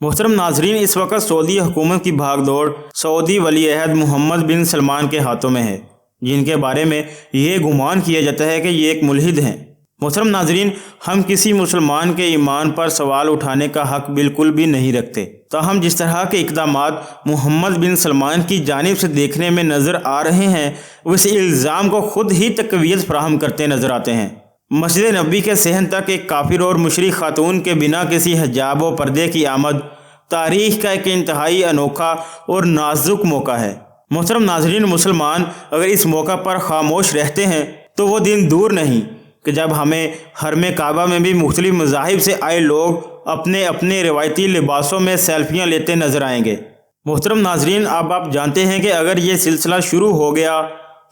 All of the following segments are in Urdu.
محترم ناظرین، اس وقت سعودی حکومت کی بھاگ دوڑ سعودی ولی عہد محمد بن سلمان کے ہاتھوں میں ہے، جن کے بارے میں یہ گمان کیا جاتا ہے کہ یہ ایک ملحد ہیں۔ محترم ناظرین، ہم کسی مسلمان کے ایمان پر سوال اٹھانے کا حق بالکل بھی نہیں رکھتے، تاہم جس طرح کے اقدامات محمد بن سلمان کی جانب سے دیکھنے میں نظر آ رہے ہیں، وہ اس الزام کو خود ہی تقویت فراہم کرتے نظر آتے ہیں۔ مسجد نبوی کے صحن تک ایک کافر اور مشرک خاتون کے بنا کسی حجاب و پردے کی آمد تاریخ کا ایک انتہائی انوکھا اور نازک موقع ہے۔ محترم ناظرین، مسلمان اگر اس موقع پر خاموش رہتے ہیں تو وہ دن دور نہیں کہ جب ہمیں حرم کعبہ میں بھی مختلف مذاہب سے آئے لوگ اپنے اپنے روایتی لباسوں میں سیلفیاں لیتے نظر آئیں گے۔ محترم ناظرین، اب آپ جانتے ہیں کہ اگر یہ سلسلہ شروع ہو گیا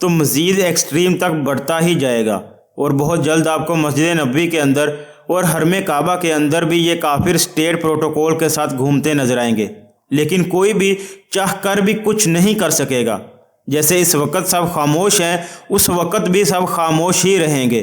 تو مزید ایکسٹریم تک بڑھتا ہی جائے گا، اور بہت جلد آپ کو مسجد نبوی کے اندر اور حرم کعبہ کے اندر بھی یہ کافر اسٹیٹ پروٹوکول کے ساتھ گھومتے نظر آئیں گے، لیکن کوئی بھی چاہ کر بھی کچھ نہیں کر سکے گا۔ جیسے اس وقت سب خاموش ہیں، اس وقت بھی سب خاموش ہی رہیں گے،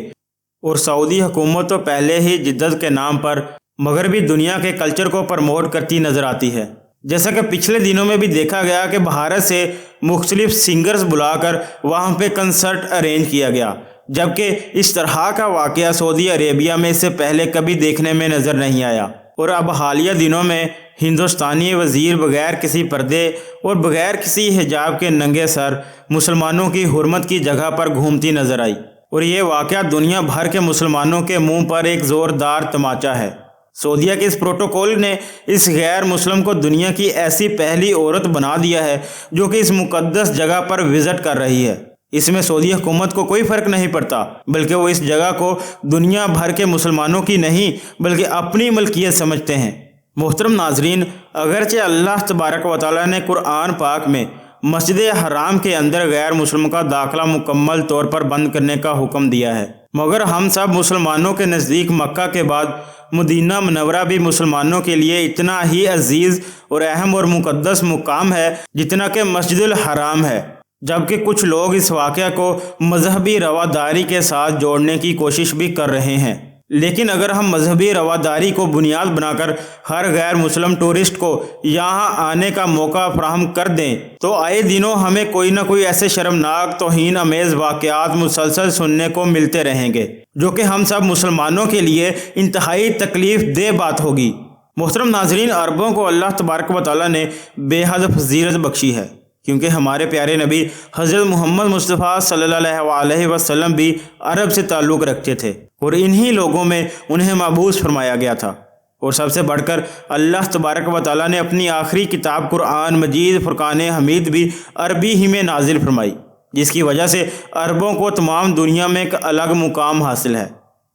اور سعودی حکومت تو پہلے ہی جدت کے نام پر مغربی دنیا کے کلچر کو پروموٹ کرتی نظر آتی ہے۔ جیسا کہ پچھلے دنوں میں بھی دیکھا گیا کہ بھارت سے مختلف سنگرز بلا کر وہاں پہ کنسرٹ ارینج کیا گیا، جبکہ اس طرح کا واقعہ سعودی عربیہ میں اس سے پہلے کبھی دیکھنے میں نظر نہیں آیا۔ اور اب حالیہ دنوں میں ہندوستانی وزیر بغیر کسی پردے اور بغیر کسی حجاب کے ننگے سر مسلمانوں کی حرمت کی جگہ پر گھومتی نظر آئی، اور یہ واقعہ دنیا بھر کے مسلمانوں کے منہ پر ایک زوردار تماچا ہے۔ سعودیہ کے اس پروٹوکول نے اس غیر مسلم کو دنیا کی ایسی پہلی عورت بنا دیا ہے جو کہ اس مقدس جگہ پر وزٹ کر رہی ہے۔ اس میں سعودی حکومت کو کوئی فرق نہیں پڑتا، بلکہ وہ اس جگہ کو دنیا بھر کے مسلمانوں کی نہیں بلکہ اپنی ملکیت سمجھتے ہیں۔ محترم ناظرین، اگرچہ اللہ تبارک و تعالیٰ نے قرآن پاک میں مسجد حرام کے اندر غیر مسلم کا داخلہ مکمل طور پر بند کرنے کا حکم دیا ہے، مگر ہم سب مسلمانوں کے نزدیک مکہ کے بعد مدینہ منورہ بھی مسلمانوں کے لیے اتنا ہی عزیز اور اہم اور مقدس مقام ہے جتنا کہ مسجد الحرام ہے، جبکہ کچھ لوگ اس واقعہ کو مذہبی رواداری کے ساتھ جوڑنے کی کوشش بھی کر رہے ہیں۔ لیکن اگر ہم مذہبی رواداری کو بنیاد بنا کر ہر غیر مسلم ٹورسٹ کو یہاں آنے کا موقع فراہم کر دیں تو آئے دنوں ہمیں کوئی نہ کوئی ایسے شرمناک توہین امیز واقعات مسلسل سننے کو ملتے رہیں گے، جو کہ ہم سب مسلمانوں کے لیے انتہائی تکلیف دہ بات ہوگی۔ محترم ناظرین، عربوں کو اللہ تبارک و تعالیٰ نے بے حد فضیلت بخشی ہے، کیونکہ ہمارے پیارے نبی حضرت محمد مصطفیٰ صلی اللہ علیہ وسلم بھی عرب سے تعلق رکھتے تھے، اور انہی لوگوں میں انہیں مبعوث فرمایا گیا تھا۔ اور سب سے بڑھ کر اللہ تبارک و تعالیٰ نے اپنی آخری کتاب قرآن مجید فرقان حمید بھی عربی ہی میں نازل فرمائی، جس کی وجہ سے عربوں کو تمام دنیا میں ایک الگ مقام حاصل ہے۔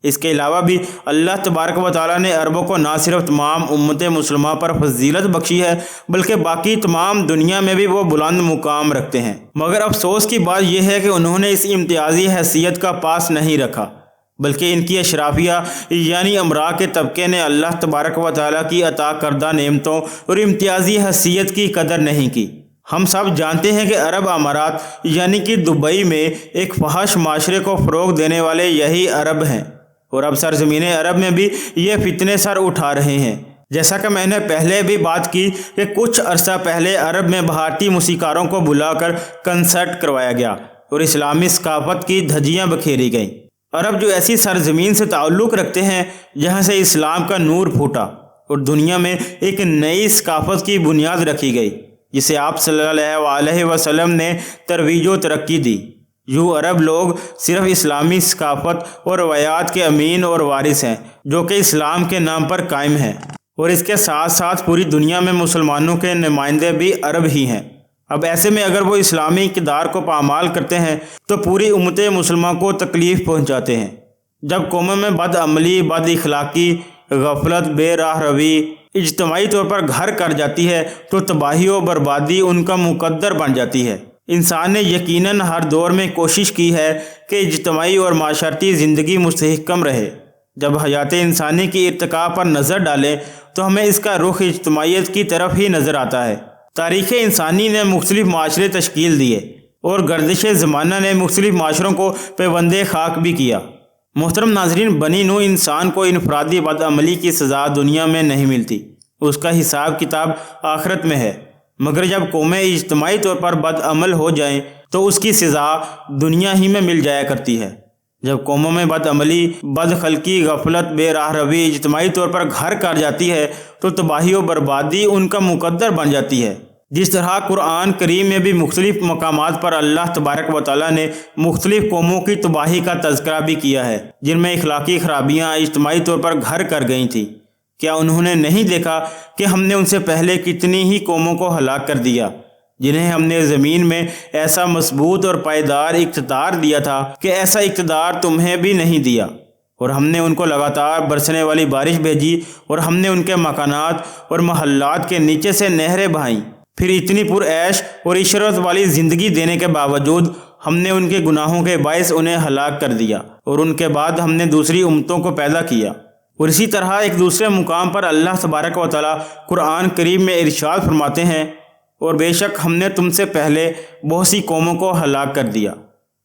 اس کے علاوہ بھی اللہ تبارک و تعالیٰ نے عربوں کو نہ صرف تمام امت مسلمہ پر فضیلت بخشی ہے بلکہ باقی تمام دنیا میں بھی وہ بلند مقام رکھتے ہیں، مگر افسوس کی بات یہ ہے کہ انہوں نے اس امتیازی حیثیت کا پاس نہیں رکھا، بلکہ ان کی اشرافیہ یعنی امراء کے طبقے نے اللہ تبارک و تعالیٰ کی عطا کردہ نعمتوں اور امتیازی حیثیت کی قدر نہیں کی۔ ہم سب جانتے ہیں کہ عرب امارات یعنی کہ دبئی میں ایک فحش معاشرے کو فروغ دینے والے یہی عرب ہیں، اور اب سرزمین عرب میں بھی یہ فتنے سر اٹھا رہے ہیں۔ جیسا کہ میں نے پہلے بھی بات کی کہ کچھ عرصہ پہلے عرب میں بھارتی موسیقاروں کو بلا کر کنسرٹ کروایا گیا اور اسلامی ثقافت کی دھجیاں بکھیری گئیں۔ عرب جو ایسی سرزمین سے تعلق رکھتے ہیں جہاں سے اسلام کا نور پھوٹا اور دنیا میں ایک نئی ثقافت کی بنیاد رکھی گئی، جسے آپ صلی اللہ علیہ وسلم نے ترویج و ترقی دی۔ یوں عرب لوگ صرف اسلامی ثقافت اور روایات کے امین اور وارث ہیں جو کہ اسلام کے نام پر قائم ہیں، اور اس کے ساتھ ساتھ پوری دنیا میں مسلمانوں کے نمائندے بھی عرب ہی ہیں۔ اب ایسے میں اگر وہ اسلامی اقدار کو پامال کرتے ہیں تو پوری امت مسلمہ کو تکلیف پہنچاتے ہیں۔ جب قوموں میں بد عملی، بد اخلاقی، غفلت، بے راہ روی اجتماعی طور پر گھر کر جاتی ہے تو تباہی و بربادی ان کا مقدر بن جاتی ہے۔ انسان نے یقیناً ہر دور میں کوشش کی ہے کہ اجتماعی اور معاشرتی زندگی مستحکم رہے۔ جب حیات انسانی کی ارتقاء پر نظر ڈالیں تو ہمیں اس کا رخ اجتماعیت کی طرف ہی نظر آتا ہے۔ تاریخ انسانی نے مختلف معاشرے تشکیل دیے اور گردش زمانہ نے مختلف معاشروں کو پیوند خاک بھی کیا۔ محترم ناظرین، بنی نوع انسان کو انفرادی بد عملی کی سزا دنیا میں نہیں ملتی، اس کا حساب کتاب آخرت میں ہے، مگر جب قومیں اجتماعی طور پر بد عمل ہو جائیں تو اس کی سزا دنیا ہی میں مل جایا کرتی ہے۔ جب قوموں میں بد عملی، بد خلقی، غفلت، بے راہ روی اجتماعی طور پر گھر کر جاتی ہے تو تباہی و بربادی ان کا مقدر بن جاتی ہے۔ جس طرح قرآن کریم میں بھی مختلف مقامات پر اللہ تبارک و تعالیٰ نے مختلف قوموں کی تباہی کا تذکرہ بھی کیا ہے، جن میں اخلاقی خرابیاں اجتماعی طور پر گھر کر گئی تھیں۔ کیا انہوں نے نہیں دیکھا کہ ہم نے ان سے پہلے کتنی ہی قوموں کو ہلاک کر دیا، جنہیں ہم نے زمین میں ایسا مضبوط اور پائیدار اقتدار دیا تھا کہ ایسا اقتدار تمہیں بھی نہیں دیا، اور ہم نے ان کو لگاتار برسنے والی بارش بھیجی، اور ہم نے ان کے مکانات اور محلات کے نیچے سے نہریں بہائیں۔ پھر اتنی پر عیش اور عشرت والی زندگی دینے کے باوجود ہم نے ان کے گناہوں کے باعث انہیں ہلاک کر دیا، اور ان کے بعد ہم نے دوسری امتوں کو پیدا کیا۔ اور اسی طرح ایک دوسرے مقام پر اللہ تبارک و تعالیٰ قرآن کریم میں ارشاد فرماتے ہیں، اور بے شک ہم نے تم سے پہلے بہت سی قوموں کو ہلاک کر دیا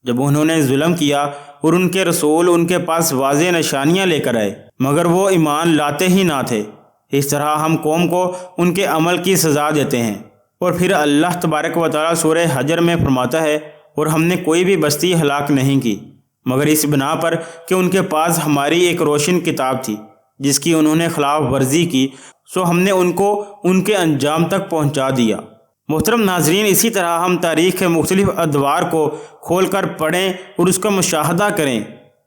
جب انہوں نے ظلم کیا، اور ان کے رسول ان کے پاس واضح نشانیاں لے کر آئے، مگر وہ ایمان لاتے ہی نہ تھے۔ اس طرح ہم قوم کو ان کے عمل کی سزا دیتے ہیں۔ اور پھر اللہ تبارک و تعالیٰ سورہ حجر میں فرماتا ہے، اور ہم نے کوئی بھی بستی ہلاک نہیں کی مگر اس بنا پر کہ ان کے پاس ہماری ایک روشن کتاب تھی جس کی انہوں نے خلاف ورزی کی، سو ہم نے ان کو ان کے انجام تک پہنچا دیا۔ محترم ناظرین، اسی طرح ہم تاریخ کے مختلف ادوار کو کھول کر پڑھیں اور اس کا مشاہدہ کریں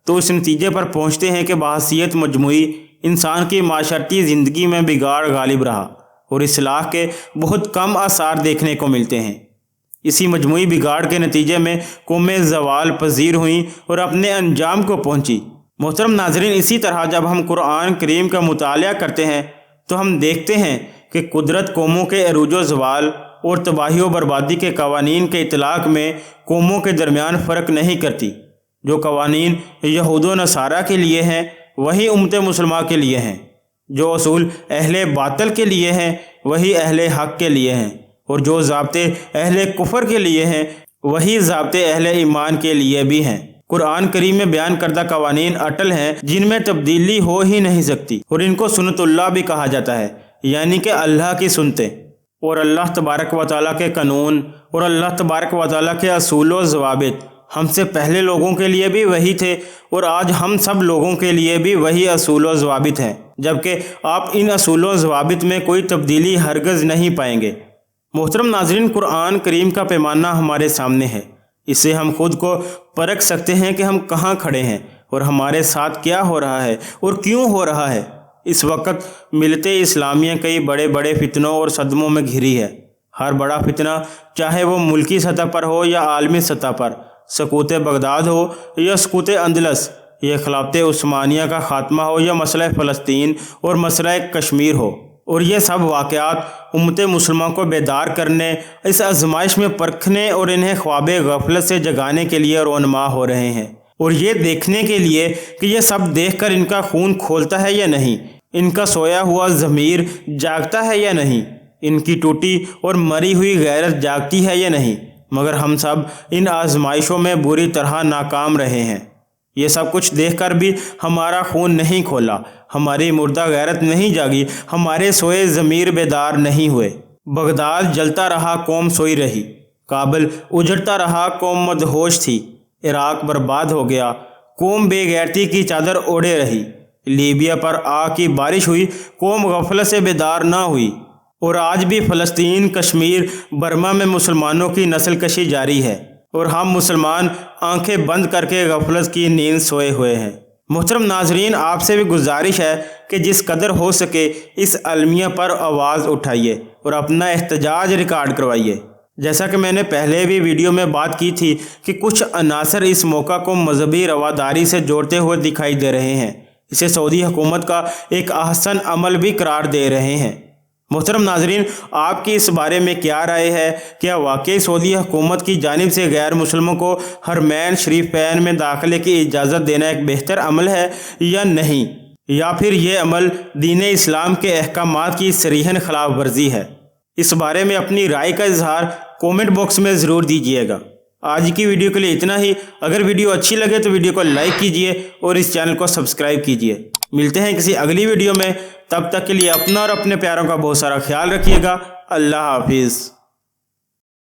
تو اس نتیجے پر پہنچتے ہیں کہ بحیثیت مجموعی انسان کی معاشرتی زندگی میں بگاڑ غالب رہا اور اصلاح کے بہت کم آثار دیکھنے کو ملتے ہیں۔ اسی مجموعی بگاڑ کے نتیجے میں قومیں زوال پذیر ہوئیں اور اپنے انجام کو پہنچی۔ محترم ناظرین، اسی طرح جب ہم قرآن کریم کا مطالعہ کرتے ہیں تو ہم دیکھتے ہیں کہ قدرت قوموں کے عروج و زوال اور تباہی و بربادی کے قوانین کے اطلاق میں قوموں کے درمیان فرق نہیں کرتی۔ جو قوانین یہود و نصارہ کے لیے ہیں وہی امت مسلمہ کے لیے ہیں، جو اصول اہل باطل کے لیے ہیں وہی اہل حق کے لیے ہیں، اور جو ضابطے اہل کفر کے لیے ہیں وہی ضابطے اہل ایمان کے لیے بھی ہیں۔ قرآن کریم میں بیان کردہ قوانین اٹل ہیں جن میں تبدیلی ہو ہی نہیں سکتی، اور ان کو سنت اللہ بھی کہا جاتا ہے، یعنی کہ اللہ کی سنتیں۔ اور اللہ تبارک و تعالیٰ کے قانون اور اللہ تبارک و تعالیٰ کے اصول و ضوابط ہم سے پہلے لوگوں کے لیے بھی وہی تھے، اور آج ہم سب لوگوں کے لیے بھی وہی اصول و ضوابط ہیں، جبکہ آپ ان اصول و ضوابط میں کوئی تبدیلی ہرگز نہیں پائیں گے۔ محترم ناظرین، قرآن کریم کا پیمانہ ہمارے سامنے ہے، اس سے ہم خود کو پرکھ سکتے ہیں کہ ہم کہاں کھڑے ہیں اور ہمارے ساتھ کیا ہو رہا ہے اور کیوں ہو رہا ہے۔ اس وقت ملت اسلامیہ کئی بڑے بڑے فتنوں اور صدموں میں گھری ہے۔ ہر بڑا فتنہ، چاہے وہ ملکی سطح پر ہو یا عالمی سطح پر، سقوط بغداد ہو یا سقوط اندلس، یہ خلافت عثمانیہ کا خاتمہ ہو یا مسئلہ فلسطین اور مسئلہ کشمیر ہو، اور یہ سب واقعات امت مسلمہ کو بیدار کرنے، اس آزمائش میں پرکھنے اور انہیں خواب غفلت سے جگانے کے لیے رونما ہو رہے ہیں، اور یہ دیکھنے کے لیے کہ یہ سب دیکھ کر ان کا خون کھولتا ہے یا نہیں، ان کا سویا ہوا ضمیر جاگتا ہے یا نہیں، ان کی ٹوٹی اور مری ہوئی غیرت جاگتی ہے یا نہیں۔ مگر ہم سب ان آزمائشوں میں بری طرح ناکام رہے ہیں۔ یہ سب کچھ دیکھ کر بھی ہمارا خون نہیں کھولا، ہماری مردہ غیرت نہیں جاگی، ہمارے سوئے ضمیر بیدار نہیں ہوئے۔ بغداد جلتا رہا، قوم سوئی رہی، کابل اجڑتا رہا، قوم مدہوش تھی، عراق برباد ہو گیا، قوم بے غیرتی کی چادر اوڑھے رہی، لیبیا پر آگ کی بارش ہوئی، قوم غفلت سے بیدار نہ ہوئی، اور آج بھی فلسطین، کشمیر، برما میں مسلمانوں کی نسل کشی جاری ہے، اور ہم مسلمان آنکھیں بند کر کے غفلت کی نیند سوئے ہوئے ہیں۔ محترم ناظرین، آپ سے بھی گزارش ہے کہ جس قدر ہو سکے اس المیہ پر آواز اٹھائیے اور اپنا احتجاج ریکارڈ کروائیے۔ جیسا کہ میں نے پہلے بھی ویڈیو میں بات کی تھی کہ کچھ عناصر اس موقع کو مذہبی رواداری سے جوڑتے ہوئے دکھائی دے رہے ہیں، اسے سعودی حکومت کا ایک احسن عمل بھی قرار دے رہے ہیں۔ محترم ناظرین، آپ کی اس بارے میں کیا رائے ہے؟ کیا واقعی سعودی حکومت کی جانب سے غیر مسلموں کو حرمین شریفین میں داخلے کی اجازت دینا ایک بہتر عمل ہے یا نہیں، یا پھر یہ عمل دین اسلام کے احکامات کی صریحاً خلاف ورزی ہے؟ اس بارے میں اپنی رائے کا اظہار کومنٹ باکس میں ضرور دیجیے گا۔ آج کی ویڈیو کے لیے اتنا ہی۔ اگر ویڈیو اچھی لگے تو ویڈیو کو لائک کیجیے اور اس چینل کو سبسکرائب کیجیے۔ ملتے ہیں کسی اگلی ویڈیو میں، تب تک کے لیے اپنا اور اپنے پیاروں کا بہت سارا خیال رکھیے گا۔ اللہ حافظ۔